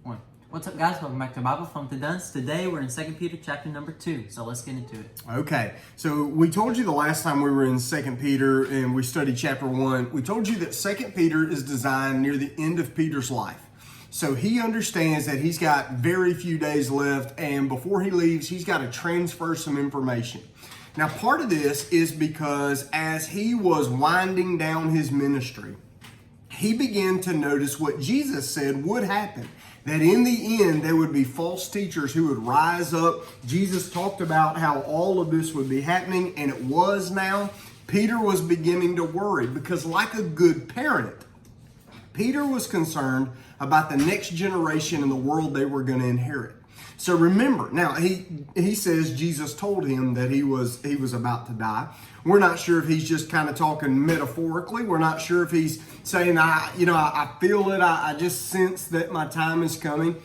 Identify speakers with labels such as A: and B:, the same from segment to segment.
A: One. What's up, guys? Welcome back to Bible Fun with the Duns. Today we're in 2 Peter chapter number 2. So let's get into it.
B: Okay, so we told you the last time we were in 2 Peter and we studied chapter 1, we told you that 2 Peter is designed near the end of Peter's life. So he understands that he's got very few days left, and before he leaves, he's got to transfer some information. Now, part of this is because as he was winding down his ministry, he began to notice what Jesus said would happen. That in the end, there would be false teachers who would rise up. Jesus talked about how all of this would be happening, and it was now. Peter was beginning to worry because, like a good parent, Peter was concerned about the next generation and the world they were going to inherit. So remember, now he says Jesus told him that he was about to die. We're not sure if he's just kind of talking metaphorically. We're not sure if he's saying, I feel it. I just sense that my time is coming.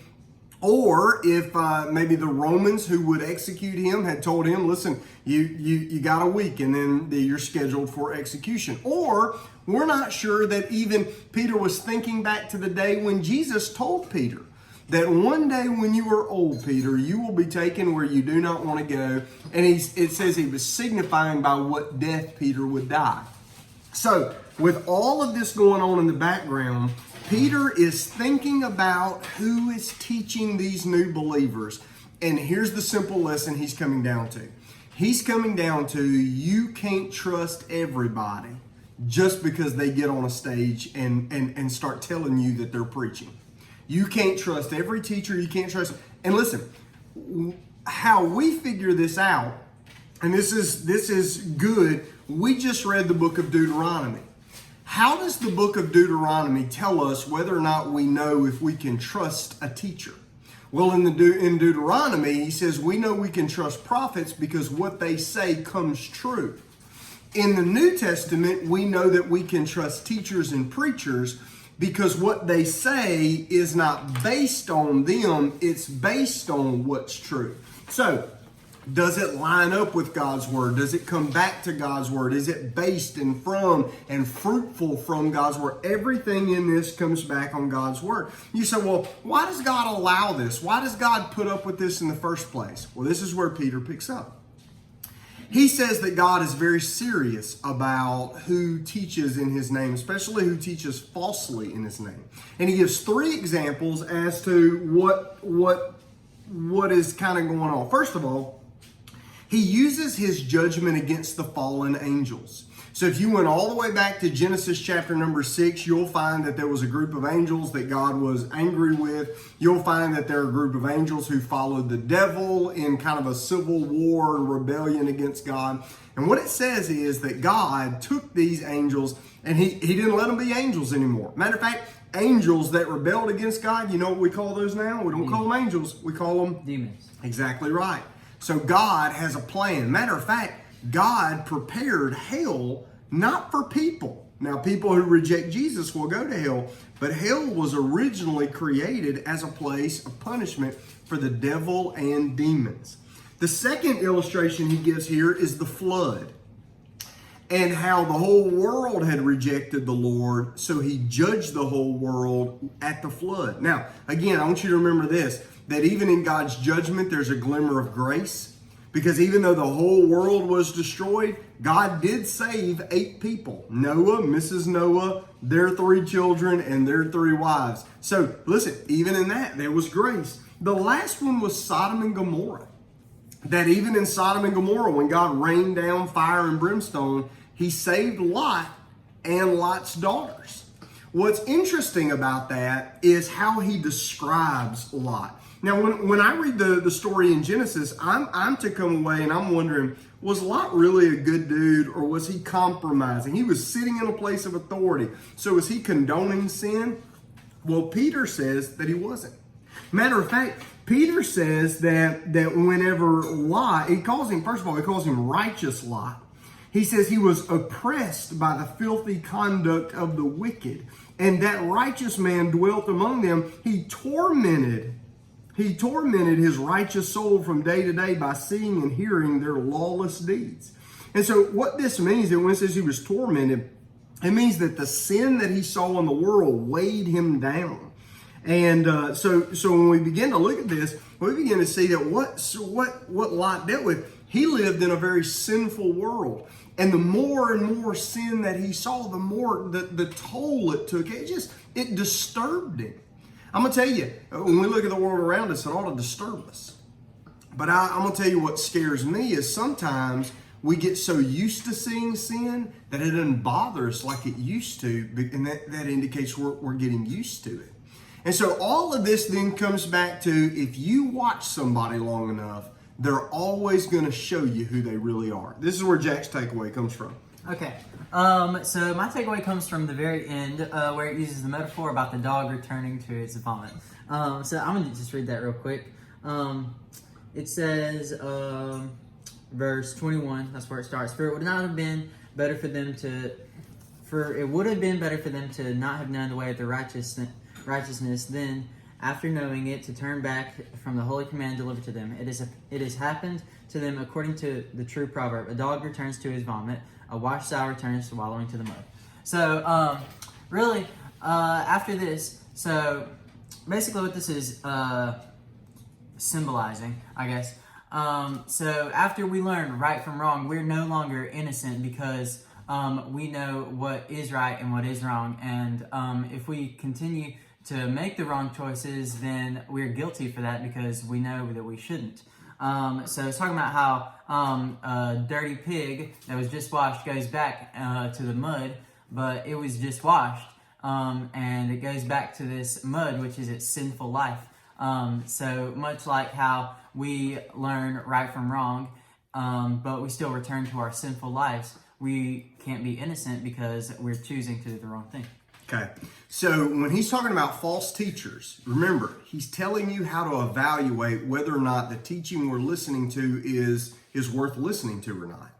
B: Or if maybe the Romans who would execute him had told him, listen, you got a week and then you're scheduled for execution. Or we're not sure that even Peter was thinking back to the day when Jesus told Peter that one day when you are old, Peter, you will be taken where you do not want to go. And it says he was signifying by what death Peter would die. So with all of this going on in the background, Peter is thinking about who is teaching these new believers. And here's the simple lesson he's coming down to. He's coming down to you can't trust everybody just because they get on a stage and start telling you that they're preaching. You can't trust every teacher. You can't trust. And listen, how we figure this out, and this is good. We just read the book of Deuteronomy. How does the book of Deuteronomy tell us whether or not we know if we can trust a teacher? Well, in Deuteronomy, he says we know we can trust prophets because what they say comes true. In the New Testament, we know that we can trust teachers and preachers because what they say is not based on them, it's based on what's true. So, does it line up with God's Word? Does it come back to God's Word? Is it based and from and fruitful from God's Word? Everything in this comes back on God's Word. You say, well, why does God allow this? Why does God put up with this in the first place? Well, this is where Peter picks up. He says that God is very serious about who teaches in His name, especially who teaches falsely in His name. And he gives 3 examples as to what is kind of going on. First of all, he uses his judgment against the fallen angels. So if you went all the way back to Genesis chapter number 6, you'll find that there was a group of angels that God was angry with. You'll find that there are a group of angels who followed the devil in kind of a civil war and rebellion against God. And what it says is that God took these angels and he didn't let them be angels anymore. Matter of fact, angels that rebelled against God, you know what we call those now? We don't call them angels. We call them
A: demons.
B: Exactly right. So God has a plan. Matter of fact, God prepared hell not for people. Now, people who reject Jesus will go to hell, but hell was originally created as a place of punishment for the devil and demons. The second illustration he gives here is the flood and how the whole world had rejected the Lord, so he judged the whole world at the flood. Now, again, I want you to remember this, that even in God's judgment, there's a glimmer of grace. Because even though the whole world was destroyed, God did save 8 people. Noah, Mrs. Noah, their 3 children, and their 3 wives. So listen, even in that, there was grace. The last one was Sodom and Gomorrah. That even in Sodom and Gomorrah, when God rained down fire and brimstone, he saved Lot and Lot's daughters. What's interesting about that is how he describes Lot. Now, when I read the story in Genesis, I'm to come away and I'm wondering, was Lot really a good dude or was he compromising? He was sitting in a place of authority. So is he condoning sin? Well, Peter says that he wasn't. Matter of fact, Peter says that whenever Lot, he calls him righteous Lot. He says he was oppressed by the filthy conduct of the wicked. And that righteous man dwelt among them. He tormented his righteous soul from day to day by seeing and hearing their lawless deeds. And so what this means, that when it says he was tormented, it means that the sin that he saw in the world weighed him down. And so when we begin to look at this, we begin to see that what Lot dealt with, he lived in a very sinful world. And the more and more sin that he saw, the more the toll it took. It disturbed him. I'm going to tell you, when we look at the world around us, it ought to disturb us. But I'm going to tell you what scares me is sometimes we get so used to seeing sin that it doesn't bother us like it used to. And that indicates we're getting used to it. And so all of this then comes back to, if you watch somebody long enough, they're always going to show you who they really are. This is where Jack's takeaway comes from.
A: Okay. So my takeaway comes from the very end, where it uses the metaphor about the dog returning to its vomit. So I'm going to just read that real quick. It says, verse 21, that's where it starts. For it would have been better for them to not have known the way of the righteousness than, after knowing it, to turn back from the holy command delivered to them. It has happened to them according to the true proverb: a dog returns to his vomit, a washed sow returns to wallowing to the mud. So, really, after this, so basically what this is symbolizing, I guess. So after we learn right from wrong, we're no longer innocent because we know what is right and what is wrong. And if we continue to make the wrong choices, then we're guilty for that because we know that we shouldn't. So it's talking about how a dirty pig that was just washed goes back to the mud, but it was just washed, and it goes back to this mud, which is its sinful life. So much like how we learn right from wrong, but we still return to our sinful lives, we can't be innocent because we're choosing to do the wrong thing.
B: Okay, so when he's talking about false teachers, remember, he's telling you how to evaluate whether or not the teaching we're listening to is worth listening to or not.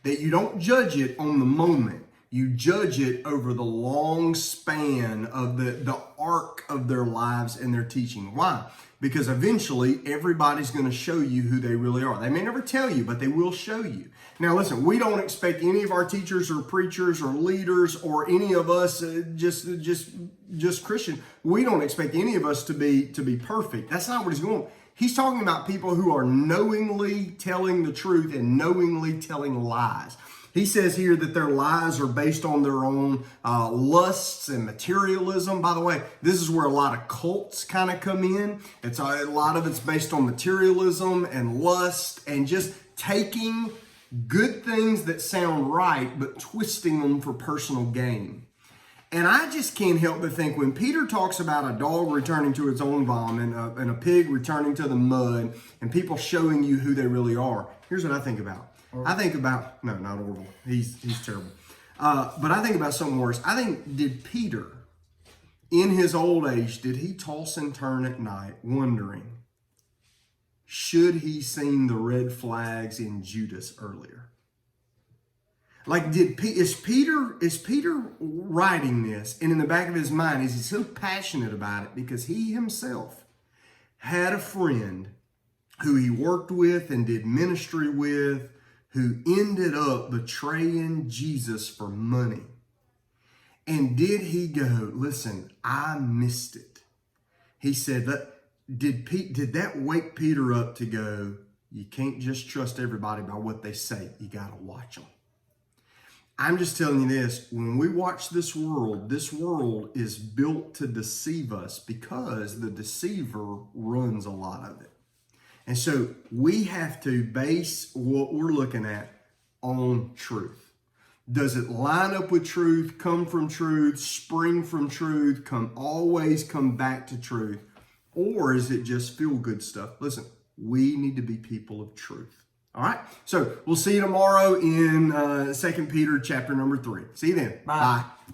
B: That you don't judge it on the moment. You judge it over the long span of the arc of their lives and their teaching. Why? Because eventually everybody's going to show you who they really are. They may never tell you, but they will show you. Now listen, we don't expect any of our teachers or preachers or leaders or any of us just Christian. We don't expect any of us to be perfect. That's not what he's going. He's talking about people who are knowingly telling the truth and knowingly telling lies. He says here that their lies are based on their own lusts and materialism. By the way, this is where a lot of cults kind of come in. It's a lot of it's based on materialism and lust and just taking good things that sound right, but twisting them for personal gain. And I just can't help but think when Peter talks about a dog returning to its own vomit and a pig returning to the mud and people showing you who they really are, here's what I think about. I think about, no, not Orville. He's terrible. But I think about something worse. I think, did Peter, in his old age, did he toss and turn at night wondering, should he seen the red flags in Judas earlier? Like, is Peter writing this, and in the back of his mind, is he so passionate about it because he himself had a friend who he worked with and did ministry with, who ended up betraying Jesus for money? And did he go, listen, I missed it? He said, did that wake Peter up to go, you can't just trust everybody by what they say. You got to watch them. I'm just telling you this, when we watch this world is built to deceive us because the deceiver runs a lot of it. And so we have to base what we're looking at on truth. Does it line up with truth, come from truth, spring from truth, always come back to truth? Or is it just feel-good stuff? Listen, we need to be people of truth. All right? So we'll see you tomorrow in 2 Peter chapter number 3. See you then.
A: Bye.
B: Bye.